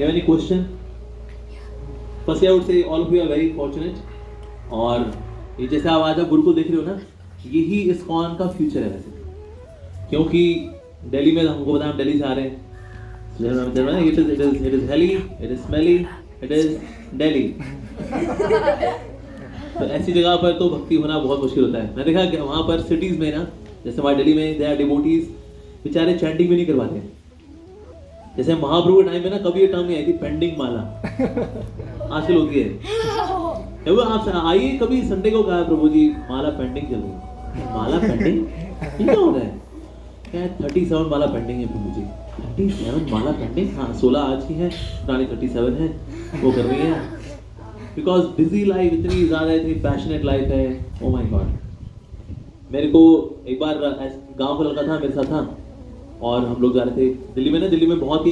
You have any question? Firstly, I would say all of you are very fortunate. और ये जैसे आप आज आप गुरुकुल देख रहे हो ना, यही इस्कॉन का फ्यूचर है वैसे, क्योंकि दिल्ली में हमको पता है हम दिल्ली से आ रहे हैं. It is Delhi, it is smelly, it is Delhi. तो ऐसी जगह पर तो भक्ति होना बहुत मुश्किल होता है. मैंने देखा कि वहाँ पर सिटीज में ना, जैसे हमारे दिल्ली में दे आर डिवोटीज बेचारे चैंटिंग भी नहीं करवाते हैं. जैसे महाप्रभु के टाइम में ना कभी ये टर्म नहीं आई थी पेंडिंग माला, आजकल होती है. आप आइए कभी संडे को कहा प्रभु जी माला पेंडिंग चल रही है. माला पेंडिंग क्या हो रहा है? क्या 37 माला पेंडिंग है प्रभु जी. 37 माला पेंडिंग? हाँ 16 आज की है, पुरानी 37 है, वो कर रही है. बिकॉज बिजी लाइफ इतनी ज़्यादा इतनी पैशनेट लाइफ है. Oh my God. मेरे को एक बार गांव का लड़का था मेरे साथ था और हम लोग जा रहे थे दिल्ली में ना. दिल्ली में बहुत ही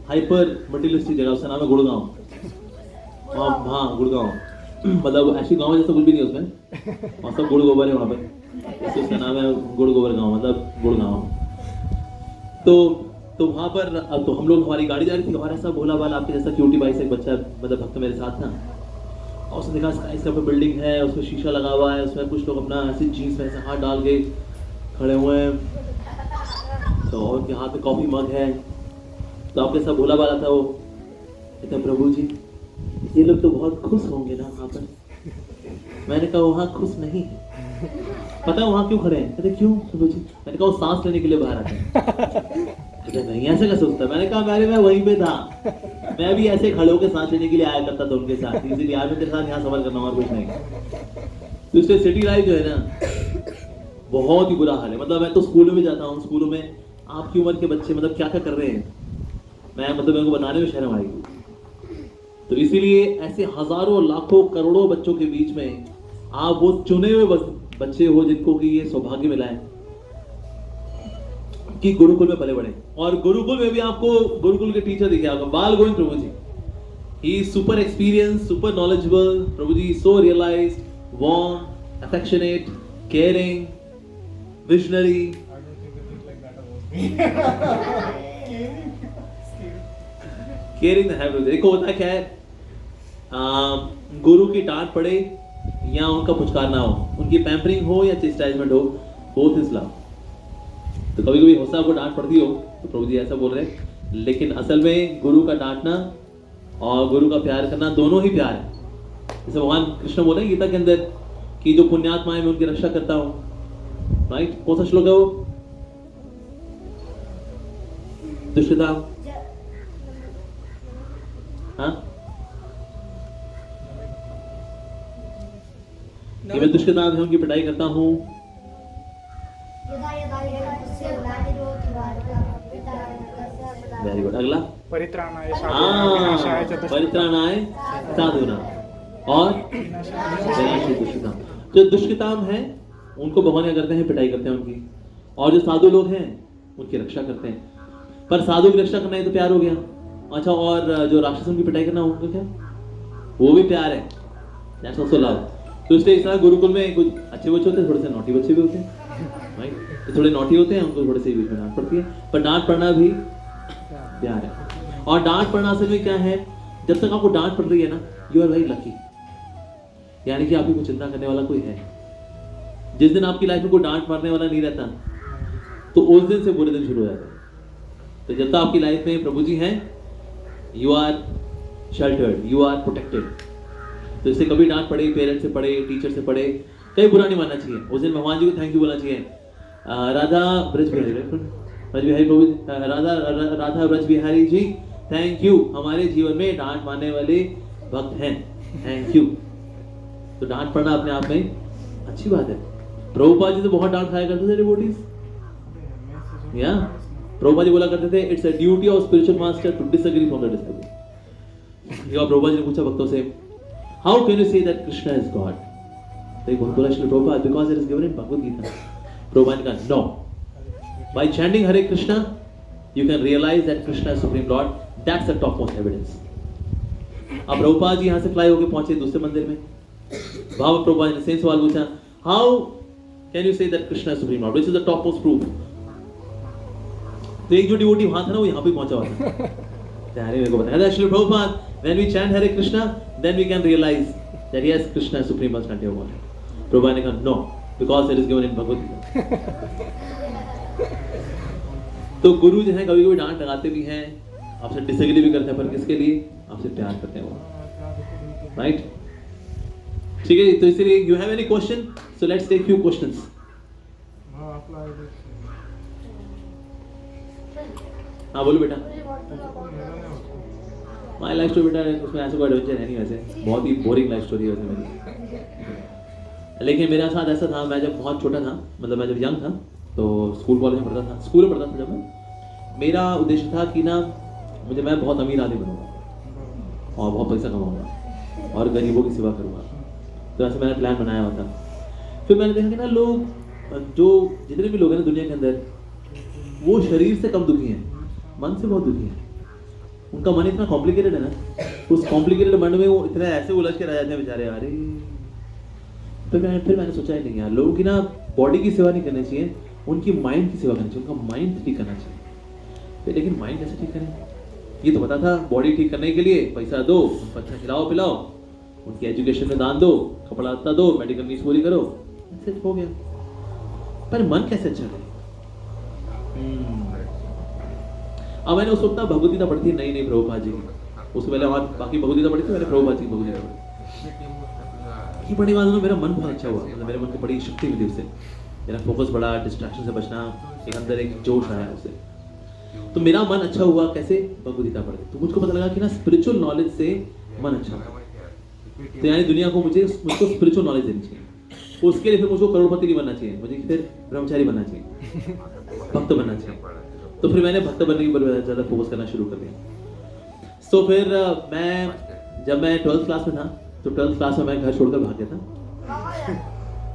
हाइपर मटेरियलिस्टिक जगह, उसका नाम है गुड़गांव. हाँ गुड़गांव, मतलब ऐसी गांव जैसा कुछ भी नहीं है उसमें, और सब गुड़ गोबर है वहाँ पे. उसका नाम है गुड़ गोबर गाँव, मतलब गुड़गांव. तो वहाँ पर अब तो हम लोग हमारी गाड़ी जा रही थी और ऐसा भोला भाला आपके जैसा क्यूटी बाई से एक बच्चा मतलब भक्त मेरे साथ था. और उसने देखा स्काई स्काई पे बिल्डिंग है, उसमें शीशा लगा हुआ है, उसमें कुछ लोग अपना ऐसे जीन्स में ऐसे हाथ डाल के खड़े हुए हैं, तो और उनके हाथ में कॉफी मग है. तो आपके साथ भोला भाला था वो. कहता प्रभु जी ये लोग तो बहुत खुश होंगे ना वहाँ पर. मैंने कहा वहाँ खुश नहीं है. पता है वहाँ क्यों खड़े हैं? कहते क्यों प्रभु जी? मैंने कहा वो सांस लेने के लिए बाहर आते हैं. नहीं ऐसे कैसे सोचता. मैंने कहा मैं वहीं पे था, मैं भी ऐसे खड़े होकर सांस लेने के लिए आया करता था उनके साथ, इसीलिए आज मैं तेरे साथ यहाँ सफर करना और कुछ नहीं. तो इसलिए सिटी लाइफ जो है ना बहुत ही बुरा हाल है. मतलब मैं तो स्कूलों में जाता हूँ, स्कूलों में आपकी उम्र के बच्चे मतलब क्या क्या कर रहे हैं, मैं मतलब मेरे को बताने में शर्म आएगी. तो इसीलिए ऐसे हजारों लाखों करोड़ों बच्चों के बीच में आप वो चुने हुए बच्चे हो जिनको कि ये सौभाग्य मिला है कि गुरुकुल में पले बड़े. और गुरुकुल में भी आपको गुरुकुल के टीचर दिखे आपको Bal Govind Prabhu ji. He is super experience, super knowledgeable. Prabhu ji so realized, warm, affectionate, caring, visionary. Caring है. देखो होता क्या है, गुरु की डांट पड़े या उनका पुचकार ना हो, उनकी पैम्परिंग हो या चेस्टाइजमेंट हो, बोथ इज लव. तो कभी कभी हो सकता है आपको डांट पड़ती हो तो प्रभु जी ऐसा बोल रहे हैं, लेकिन असल में गुरु का डांटना और गुरु का प्यार करना दोनों ही प्यार है. जैसे भगवान कृष्ण बोले हैं गीता के अंदर कि जो पुण्यात्माएं मैं उनकी रक्षा करता हूँ. राइट, कौन सा श्लोक है वो? दुष्टता. हाँ कि मैं दुष्ट नाम है उनकी पिटाई करता हूँ. Very good. अगला परित्राणाय साधूनां और विनाशाय दुष्कृताम्. जो दुष्कृताम है उनको भगवान क्या करते हैं? पिटाई करते हैं उनकी. और जो साधु लोग हैं उनकी रक्षा करते हैं. पर साधु की रक्षा करना है तो प्यार हो गया. अच्छा, और जो राक्षसों की पिटाई करना उनको क्या? वो भी प्यार है. That's also love. तो इसलिए इस तरह गुरुकुल में कुछ अच्छे बच्चे होते हैं, थोड़े से नॉटी बच्चे भी होते हैं. राइट, तो थोड़े नॉटी होते हैं, उनको थोड़े से बीच में डांट पड़ती है. पर डांट पड़ना भी प्यार है. और डांट पड़ना असल में क्या है, जब तक आपको डांट पड़ रही है ना, यू आर वेरी लकी. यानी कि आपकी कोई चिंता करने वाला कोई है. जिस दिन आपकी लाइफ में कोई डांट मारने वाला नहीं रहता, तो उस दिन से बुरे दिन शुरू हो जाते हैं. तो जब तक आपकी लाइफ में प्रभु जी हैं, you are sheltered, you are protected. तो इससे कभी डांट पड़े, पेरेंट्स से पड़े, टीचर से पड़े, कहीं बुरा नहीं मानना चाहिए. उस दिन भगवान जी को थैंक यू बोलना चाहिए. राधा ब्रज बिहारी प्रभु, राधा ब्रज बिहारी जी थैंक यू, हमारे जीवन में डांट मारने वाले भक्त हैं, थैंक यू. तो डांट पड़ना अपने आप में अच्छी बात है. प्रभुपाद जी तो बहुत डांट खाया करते थे डिवोटीज. या प्रभुपाद जी बोला करते थे, it's a duty of spiritual master to disagree from the disciple. जब प्रभुपाद जी ने पूछा भक्तों से, how can you say that Krishna is God? तो एक बोला Shri Prabhupada, because it is given in Bhagavad Gita. Prabhupada ने कहा, no, by chanting Hare Krishna you can realize that Krishna is supreme lord. That's the top most evidence. अब प्रभुपाद जी यहाँ से फ्लाई होकर पहुंचे दूसरे मंदिर में. भाव प्रभुपाद ने सेम सवाल पूछा, how can you say that Krishna is supreme Lord, which is the top most proof? तो एक जो डिवोटी वहां था ना, वो यहाँ पे पहुंचा हुआ था. त्यारी मेरे को बताया Shri Prabhupada, when we chant Hare Krishna, then we can realize that yes, Krishna is supreme personality of Godhead. Prabhupada ने कहा no, because it is given in Bhagavad Gita. तो गुरु जो है कभी कभी डांट लगाते भी हैं, आपसे डिसएग्री भी करते हैं, पर किसके लिए? आपसे प्यार करते हैं वो, राइट? ठीक है, तो इसलिए you have any question, so let's take few questions. हाँ बोलो बेटा. माय लाइफ स्टोरी बेटा, उसमें ऐसा कोई एडवेंचर है नहीं, वैसे बहुत ही बोरिंग लाइफ स्टोरी है वैसे मेरी. लेकिन मेरे साथ ऐसा था, मैं जब बहुत छोटा था, मतलब मैं जब यंग था, तो स्कूल कॉलेज में पढ़ता था, स्कूल में पढ़ता था जब मैं, मेरा उद्देश्य था कि ना मैं बहुत अमीर आदमी बनूंगा और बहुत पैसा कमाऊंगा और गरीबों की सेवा करूंगा. तो ऐसे मैंने प्लान बनाया हुआ था. फिर मैंने देखा कि ना लोग, जो जितने भी लोग हैं ना दुनिया के अंदर, वो शरीर से कम दुखी हैं, मन से बहुत दुखी हैं. उनका मन इतना कॉम्प्लिकेटेड है ना, उस कॉम्प्लिकेटेड मन में वो इतना ऐसे उलझ के रह जाते हैं बेचारे. अरे फिर मैंने सोचा ही नहीं यार, लोगों की ना बॉडी की सेवा नहीं करनी चाहिए, उनकी माइंड की सेवा करनी चाहिए, उनका माइंड ठीक करना चाहिए. लेकिन माइंड कैसे ठीक करें? ये तो पता था, बॉडी ठीक करने के लिए पैसा दो, उनको अच्छा खिलाओ पिलाओ, उनकी एजुकेशन में दान दो, कपड़ा लत्ता दो, मेडिकल नीड्स पूरी करो, ऐसे हो गया. पर मन कैसे अच्छा करे? अब मैंने उस वक्त भगवद गीता पढ़ी थी नई प्रभुपाद जी की. उससे पहले और बाकी भगवद गीता पढ़ी थी, मैंने प्रभुपाद जी की भगवद गीता पढ़ी. ये पढ़ने के बाद मेरा मन बहुत अच्छा हुआ, मतलब मेरे मन को बड़ी शक्ति मिली उससे. मेरा फोकस बढ़ा, डिस्ट्रैक्शन से बचना, एक अंदर एक जोश आया उससे. तो मेरा मन अच्छा हुआ कैसे? भगवद गीता पढ़ के. तो मुझको पता लगा कि ना स्पिरिचुअल नॉलेज से मन अच्छा होगा. तो यानी दुनिया को मुझको स्पिरिचुअल नॉलेज देनी चाहिए. उसके लिए फिर मुझको करोड़पति नहीं बनना चाहिए, मुझे फिर ब्रह्मचारी बनना चाहिए, भक्त बनना चाहिए. तो फिर मैंने भक्त बनने के ऊपर ज़्यादा फोकस करना शुरू कर दिया. तो फिर जब मैं 12th क्लास में था, तो 12th क्लास में मैं घर छोड़कर भाग गया था.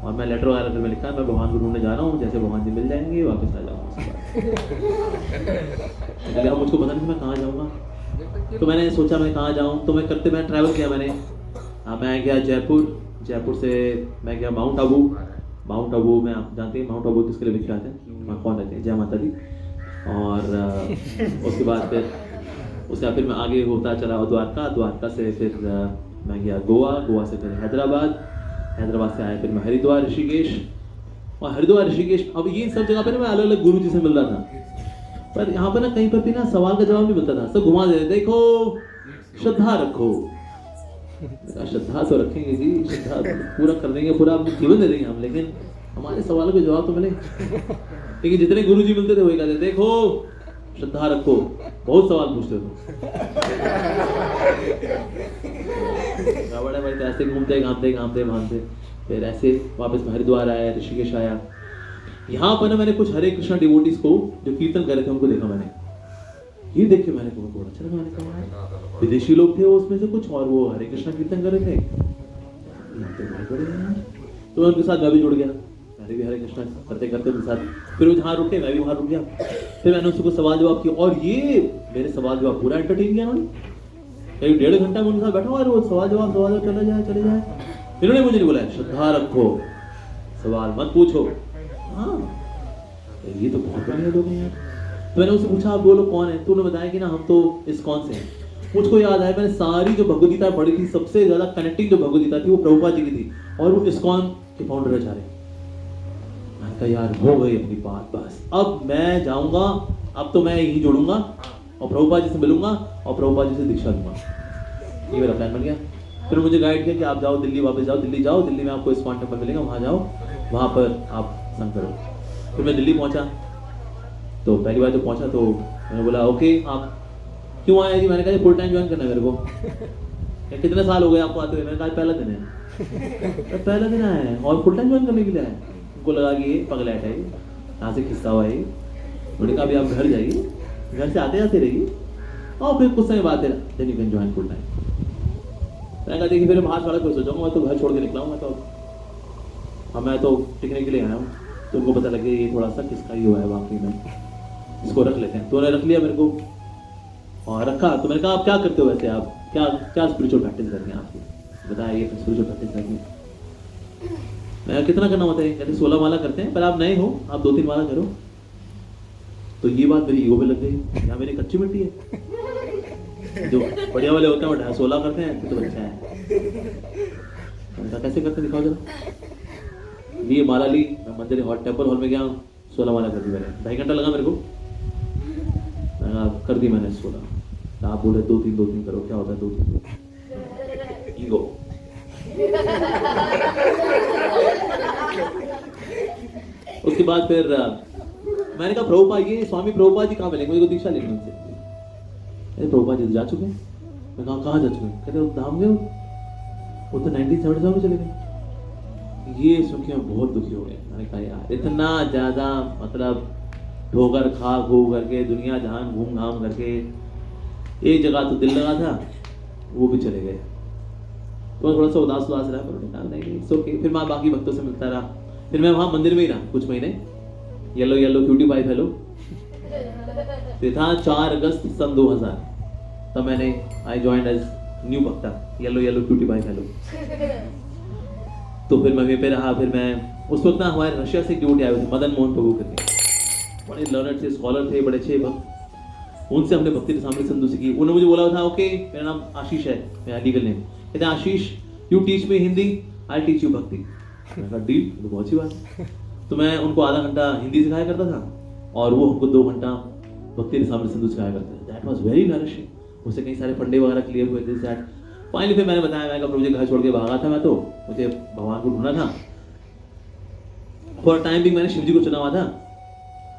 और मैं लेटर वगैरह में लिखा, मैं भगवान को ढूंढने जा रहा हूँ, जैसे भगवान जी मिल जाएंगे वापस आ जाऊँगा. अब मुझको पता नहीं मैं कहाँ जाऊँगा. तो मैंने सोचा मैं कहाँ जाऊँ, तो मैं ट्रैवल किया. मैं गया जयपुर से मैं गया माउंट आबू में. आप जानते हैं माउंट आबू किसके लिए विख्यात है, वहाँ कौन रहते हैं? जय माता दी. और उसके बाद फिर मैं आगे होता चला द्वारका से फिर मैं गया गोवा से फिर हैदराबाद से आया फिर मैं हरिद्वार ऋषिकेश. अब ये सब जगह पे ना मैं अलग अलग गुरु जी से मिल रहा था, पर यहाँ पर ना कहीं पर भी ना सवाल का जवाब नहीं मिलता था. सब घुमा देते, देखो श्रद्धा रखो. श्रद्धा तो रखेंगे जी, श्रद्धा पूरा कर देंगे, पूरा अपना जीवन दे देंगे हम, लेकिन हमारे सवालों के जवाब तो मिले. लेकिन जितने गुरु जी मिलते थे वही कहते, देखो श्रद्धा रखो, बहुत सवाल पूछते थे. बड़े ऐसे घूमते घामते फिर ऐसे वापस हरिद्वार आया, ऋषिकेश आया. यहाँ पर ना मैंने कुछ हरे कृष्णा डिवोटीज को जो कीर्तन कर रहे थे उनको देखा. मैंने ये देख के मैंने बहुत अच्छा लगा. मैंने कहा विदेशी लोग थे उसमें से कुछ, और वो हरे कृष्णा कीर्तन कर रहे थे. तो मैं उनके साथ मैं भी जुड़ गया, मैंने भी हरे कृष्णा करते उनके साथ. फिर वो जहाँ रुके मैं भी वहाँ रुक गया. फिर मैंने उसको सवाल जवाब किया, और ये मेरे सवाल जवाब पूरा एंटरटेन किया उन्होंने. 1.5 घंटा में उनके साथ बैठा हुआ, वो सवाल जवाब चले जाए. इन्होंने मुझे नहीं बोला श्रद्धा रखो, सवाल मत पूछो. हाँ ये तो बहुत बढ़िया लोग हैं यार. तो मैंने उससे पूछा आप बोलो कौन है? तो उन्होंने बताया कि ना हम तो इस्कॉन से हैं. मुझको याद आया, मैंने सारी जो भगवद गीता पढ़ी थी, सबसे ज्यादा कनेक्टिंग जो भगवद गीता थी वो प्रभुपाद जी की थी, और वो इस्कॉन के फाउंडर आचार्य. मैंने कहा यार हो गई अपनी बात, बस अब मैं जाऊंगा, अब तो मैं यही जुड़ूंगा और प्रभुपाद जी से मिलूंगा और प्रभुपाद जी से दीक्षा लूंगा. ये मेरा प्लान बन गया. फिर मुझे गाइड किया कि आप जाओ दिल्ली, वापस जाओ दिल्ली में आपको इस्कॉन टेम्पल मिलेगा, वहाँ जाओ, वहाँ पर आप संग करो. फिर मैं दिल्ली पहुँचा. तो पहली बार जब पहुँचा तो मैंने बोला ओके आप क्यों आए जी? मैंने कहा फुल टाइम ज्वाइन करना है मेरे को. कितने साल हो गए आपको आते हुए? मैंने कहा पहला दिन है. पहला दिन आया है और फुल टाइम ज्वाइन करने के लिए आए. उनको लगा कि ये पगलैट है, यहाँ से खिस्सा हुआ है. उन्होंने कहा अभी आप घर जाइए, घर से आते रहिए और फिर कुछ समय बाद then you can join full time. मैंने कहा देखिए फिर बाहर सड़क पर सोचूंगा, मैं तो घर छोड़ के निकला हूँ. मैं तो टिकने के लिए आया हूँ. तो उनको पता लगे ये थोड़ा सा किसका ही हुआ है वाकई में, इसको रख लेते हैं. तो उन्होंने रख लिया मेरे को और रखा. तो मैंने कहा आप क्या करते हो वैसे, आप क्या स्पिरिचुअल प्रैक्टिस करते हैं? आपकी बताया ये स्पिरिचुअल प्रैक्टिस करते हैं. मैं कितना करना होता है? कहते 16 माला करते हैं, पर आप नए हो, आप 2-3 माला करो. तो ये बात मेरी ईगो में लग गई, यहाँ मेरी कच्ची मिट्टी है. जो बढ़िया वाले होते हैं वो 16 करते हैं, तो अच्छा है। मैंने कहा कैसे करते दिखाओ जरा। ये माला ली, मैं मंदिर हॉल टेम्पल हॉल में गया, 16 माला कर दी मैंने। 2.5 घंटा लगा मेरे को, कर दी मैंने 16। आप बोले 2-3 करो, क्या होता है 2-3? ईगो। उसके बाद फिर मैंने कहा प्रभुपा ये स्वामी प्रभुपा जी कहाँ मिलेंगे, मुझे को दीक्षा लेनी उनसे। अरे प्रभुपा जी जा चुके हैं। मैं कहा कहाँ जा चुके हैं? कहते धाम गए, वो तो 1977 में चले गए। ये सुन के मैं बहुत दुखी हो गया। मैंने कहा यार इतना ज्यादा मतलब ठोकर खा घू करके दुनिया जहान घूम घाम करके एक जगह तो दिल लगा था, वो भी चले गए। तो थोड़ा सा उदास रहा, पर उन्होंने कहा नहीं इट्स ओके। फिर मैं बाकी भक्तों से मिलता रहा, फिर मैं वहां मंदिर में ही रहा कुछ महीने। Yellow yellow cutie pie fellow फिर था 4 अगस्त सन 2000, तब मैंने I joined as new bhakta, yellow yellow cutie pie fellow. तो फिर मैं वहीं पे रहा। फिर मैं उस वक्त ना हमारे रशिया से ड्यूटी आए हुए थे, मदन मोहन प्रभु करके, बड़े लर्नर थे, स्कॉलर थे, बड़े अच्छे भक्त। उनसे हमने भक्ति रसामृत सिंधु सीखी। उन्होंने मुझे बोला था ओके मेरा नाम आशीष है, मेरा लीगल नेम। कहते हैं Ashish you teach me Hindi, I teach you bhakti. मैंने कहा डील, तो बहुत अच्छी बात है। तो मैं उनको आधा घंटा हिंदी सिखाया करता था और वो हमको 2 घंटा भक्ति रसामृत सिंधु सिखाया करते थे। That was very nourishing. उससे कई सारे फंडे वगैरह क्लियर हुए थे। दैट फाइनली फिर मैंने बताया, मैं मुझे घर छोड़ के भागा था, मैं तो मुझे भगवान को ढूंढना था। फॉर टाइम भी मैंने शिव जी को चुना हुआ था।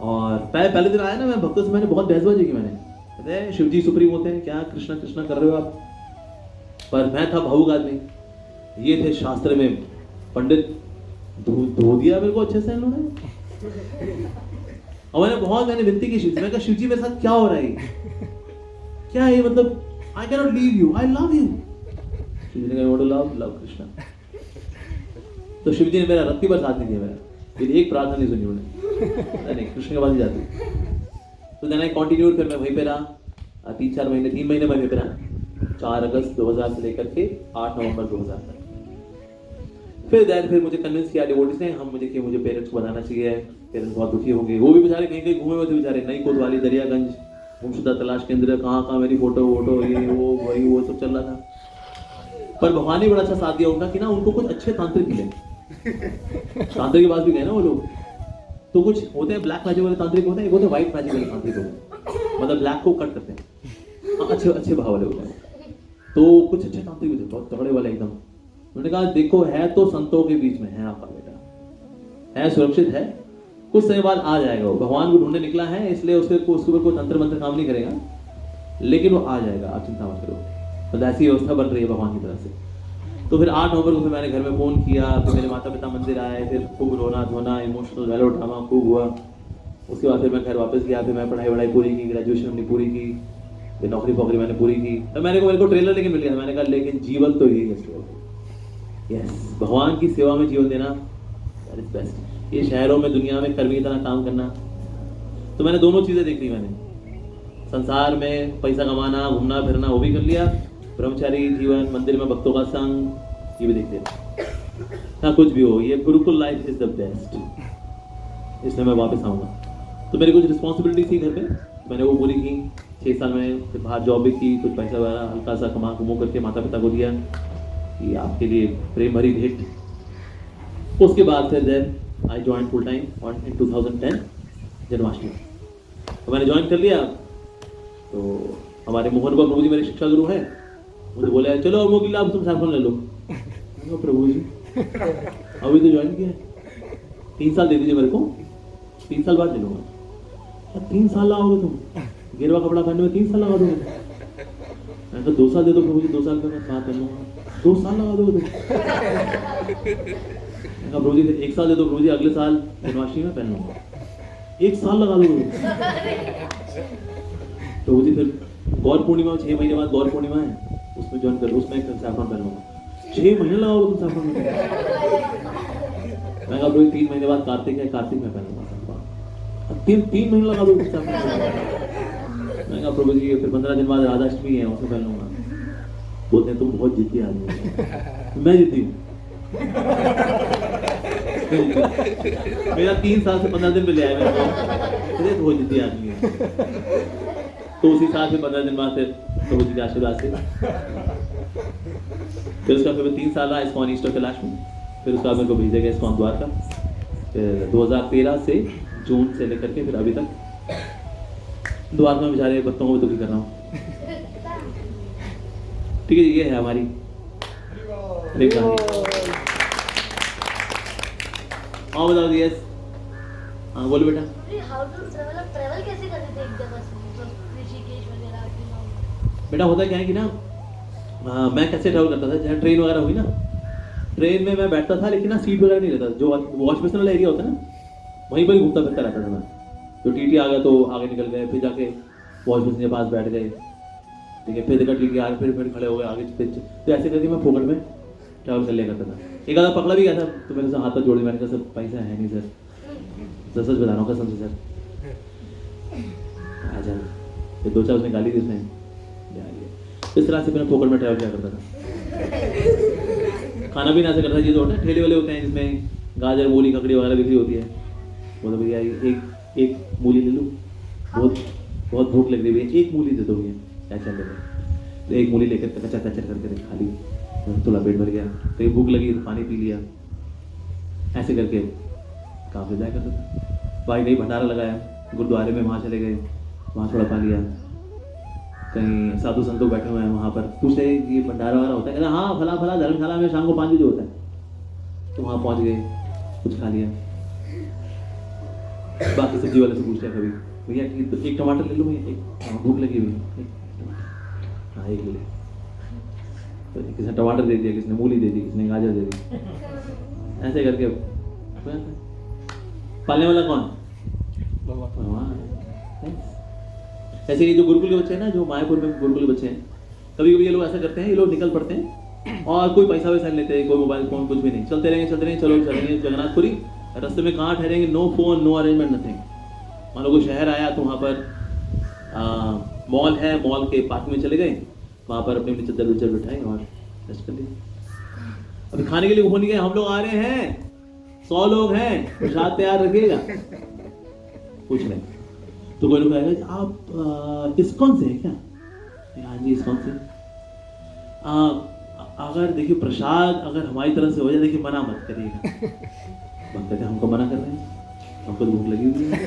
और पहले दिन आया ना, मैं भक्तों से मैंने बहुत बहसबाजी की। मैंने कहते हैं शिव जी सुप्रीम होते हैं, क्या कृष्णा कृष्णा कर रहे हो आप? पर मैं था भावुक आदमी, ये थे शास्त्र में पंडित। धो दिया मेरे को अच्छे से इन्होंने। और मैंने विनती की शिव जी, मैं कहा शिव जी मेरे साथ क्या हो रहा है, क्या है मतलब I cannot leave you, I love you। Shiv जी ने कहा you want to love Krishna. तो शिव जी ने मेरा रत्ती पर साथ नहीं दिया मेरा, फिर एक प्रार्थना नहीं सुनी उन्होंने, नहीं कृष्ण के पास ही जाती। तो देन आई कंटिन्यूड, फिर मैं वहीं पे रहा 3 महीने मैं वहीं पे रहा, 4 अगस्त 2000 से लेकर के 8 नवंबर 2000 तक। फिर मुझे कन्विंस किया डिवोटीज ने, मुझे पेरेंट्स को बताना चाहिए। पेरेंट्स बहुत दुखी होंगे, वो भी बेचारे कहीं घूमे हुए थे बेचारे, नई कोतवाली, दरियागंज, गुमशुदा तलाश केंद्र, कहाँ मेरी फोटो ये वो सब चल रहा था। पर भगवान ने बड़ा अच्छा साथ दिया उनका कि ना उनको कुछ अच्छे तांत्रिक मिले। तांत्रिक के पास भी गए ना वो लोग, तो कुछ होते हैं ब्लैक मैजिक वाले तांत्रिक होते हैं, एक होते हैं व्हाइट मैजिक वाले तांत्रिक होते हैं, मतलब ब्लैक को कट करते हैं, अच्छे भाव वाले होते हैं। तो कुछ अच्छे तांत्रिक होते हैं, बहुत तगड़े वाले एकदम। उन्होंने कहा देखो है तो संतों के बीच में है आपका बेटा, है सुरक्षित है, कुछ समय बाद आ जाएगा। वो भगवान को ढूंढने निकला है, इसलिए उसके ऊपर कोई तंत्र मंत्र काम नहीं करेगा, लेकिन वो आ जाएगा, आप चिंता मत करो। मतलब ऐसी व्यवस्था बन रही है भगवान की तरफ से। तो फिर 8 नवंबर को फिर मैंने घर में फोन किया, फिर मेरे माता पिता मंदिर आए, फिर खूब रोना धोना, इमोशनल मेलो ड्रामा खूब हुआ। उसके बाद फिर मैं घर वापस गया, फिर मैं पढ़ाई पूरी की, ग्रेजुएशन अपनी पूरी की, फिर नौकरी मैंने पूरी की। तो मेरे को ट्रेलर लेकिन मिल गया। मैंने कहा लेकिन जीवन तो यही है, यस भगवान की सेवा में जीवन देना दैट इज बेस्ट। ये शहरों में दुनिया में कर्मी की तरह काम करना, तो मैंने दोनों चीजें देख ली। मैंने संसार में पैसा कमाना, घूमना फिरना वो भी कर लिया, ब्रह्मचारी जीवन, मंदिर में भक्तों का संग, ये भी देख लिया। हाँ कुछ भी हो, ये Gurukul life is the best, इसलिए मैं वापस आऊँगा। तो मेरी कुछ रिस्पॉन्सिबिलिटी थी घर पे, मैंने वो पूरी की। 6 साल में फिर बाहर जॉब भी की, कुछ पैसा वगैरह हल्का सा कमा करके माता पिता को दिया कि आपके लिए प्रेम भरी भेंट। उसके बाद फिर then I join full time on in 2010 Janmashtami. तो मैंने ज्वाइन कर लिया। तो हमारे मोहन बाबा प्रभु जी मेरे शिक्षा गुरु हैं, मुझे बोला चलो अब मोगी आप तुम सैफरन ले लो। प्रभु जी अभी तो ज्वाइन किया है, 3 साल दे दीजिए मेरे को, 3 साल बाद ले लूँगा। 3 साल लगाओगे तुम, गिरवा कपड़ा पहनने में 3 साल लगा दोगे? मैं तो 2 साल दे दो प्रभु जी, 2 साल का मैं साथ पहन लूँगा। 2 साल लगा दोगे तुम? प्रभु जी 1 साल दे दो प्रभु जी, अगले साल जन्माष्टमी में पहन लूँगा। 1 साल लगा दोगे प्रभु जी? फिर गौर पूर्णिमा 6 महीने बाद गौर पूर्णिमा है, उसमें ज्वाइन कर, उसमें सैफरन पहन लूँगा। 6 महीने लगाओगे तुम सैफरन में? मैं कहा प्रभु 3 महीने बाद कार्तिक है, कार्तिक में पहन लूँगा। 3 महीने लगा दोगे सैफरन? मैं कहा प्रभु जी फिर 15 दिन बाद राधाष्टमी है, उसमें पहन लूँगा। बोलते हैं तुम बहुत जिद्दी आदमी हो। मैं जिद्दी हूँ? मेरा 3 साल से 15 दिन पे ले आया मेरे को, बहुत जिद्दी आदमी है। तो उसी साल से 15 दिन बाद फिर प्रभु जी के आशीर्वाद से। फिर उसका फिर 3 साल रहा इस्कॉन ईस्ट ऑफ कैलाश में। फिर उसके बाद मेरे को भेजा गया इस्कॉन द्वारका। फिर 2013 से जून से लेकर के फिर अभी तक द्वारका में बेचारे बच्चों को भी दुखी कर रहा हूँ। ठीक है, ये है हमारी हाँ बताओ जी। यस हाँ बोलो बेटा। ट्रैवल कैसे करते थे एक जगह से, मतलब ऋषिकेश वगैरह की? बेटा होता क्या है कि ना मैं कैसे ट्रैवल करता था, जहाँ ट्रेन वगैरह हुई ना, ट्रेन में मैं बैठता था लेकिन ना सीट वगैरह नहीं रहता। जो वॉश बेसिन वाला एरिया होता है ना, वहीं पर ही घूमता फिरता रहता था मैं। तो टीटी आ गया तो आगे निकल गए, फिर जाके वॉश बेसिन के पास बैठ गए, ठीक है, फिर देखा टीटी आ गया, फिर खड़े हो गए आगे फिर। तो ऐसे करके मैं फोकट में ट्रैवल कर लिया करता था। एक आधा पकड़ा भी गया था तो मैंने हाथ पर जोड़ी, मैंने कहा सर पैसा है नहीं सर, सच सच बता रहा हूँ कसम से सर, आ जा। फिर 2-4 उसने गाली दी उसने। इस तरह से मैं फोकट में ट्रैवल किया करता था। खाना भी ऐसे करता था, ये जो होता है ठेले वाले होते हैं जिसमें गाजर मूली ककड़ी वगैरह बिक्री होती है, वो तो भैया एक मूली ले लूँ, बहुत भूख लग रही है, एक मूली दे दो भैया, क्या चल रहा है। तो एक मूली लेकर कचर कचर करके खा ली, थोड़ा पेट भर गया, कहीं भूख लगी तो पानी पी लिया, ऐसे करके काम से जाया करता था। भाई कहीं भंडारा लगाया गुरुद्वारे में, वहाँ चले गए, वहाँ थोड़ा पा लिया। कहीं साधु संत बैठे हुए हैं वहाँ पर, पूछते ये भंडारा वाला होता है, कहते हाँ फला फला धर्मशाला में शाम को 5 बजे होता है। तो वहाँ पहुँच गए, कुछ खा लिया। बाकी सब्जी वाले से पूछ लिया कभी, भैया एक टमाटर ले लो भैया, एक भूख लगी हुई, हाँ एक ले ले। तो किसने टमाटर दे दिया, किसने मूली दे दी, किसने गाजर दे दी, ऐसे करके पालने वाला कौन? भगवान। ऐसे ये जो गुरुकुल के बच्चे हैं ना, जो मायापुर में गुरुकुल के बच्चे हैं, कभी कभी ये लोग ऐसा करते हैं, ये लोग निकल पड़ते हैं और कोई पैसा वैसा नहीं लेते, कोई मोबाइल फोन कुछ भी नहीं, चलते रहेंगे चलो चलेंगे जगन्नाथपुरी, रास्ते में कहाँ ठहरेंगे, no phone no arrangement nothing. मान लो कोई शहर आया तो वहाँ पर मॉल है, मॉल के पार्क में चले गए, वहाँ पर अपनी चद्दर विद्दर बिठाए और रेस्ट कर लिया। अभी खाने के लिए वो नहीं गए, हम लोग आ रहे हैं, 100 लोग हैं, प्रसाद तैयार रखिएगा, कुछ नहीं। तो कोई लोग कहेगा आप इस्कॉन से हैं क्या? हाँ जी इस्कॉन से। अगर देखिए प्रसाद अगर हमारी तरफ से हो जाए, देखिए मना मत करिएगा। मत कहते हमको मना कर रहे हैं, हमको तो भूख लगी हुई है।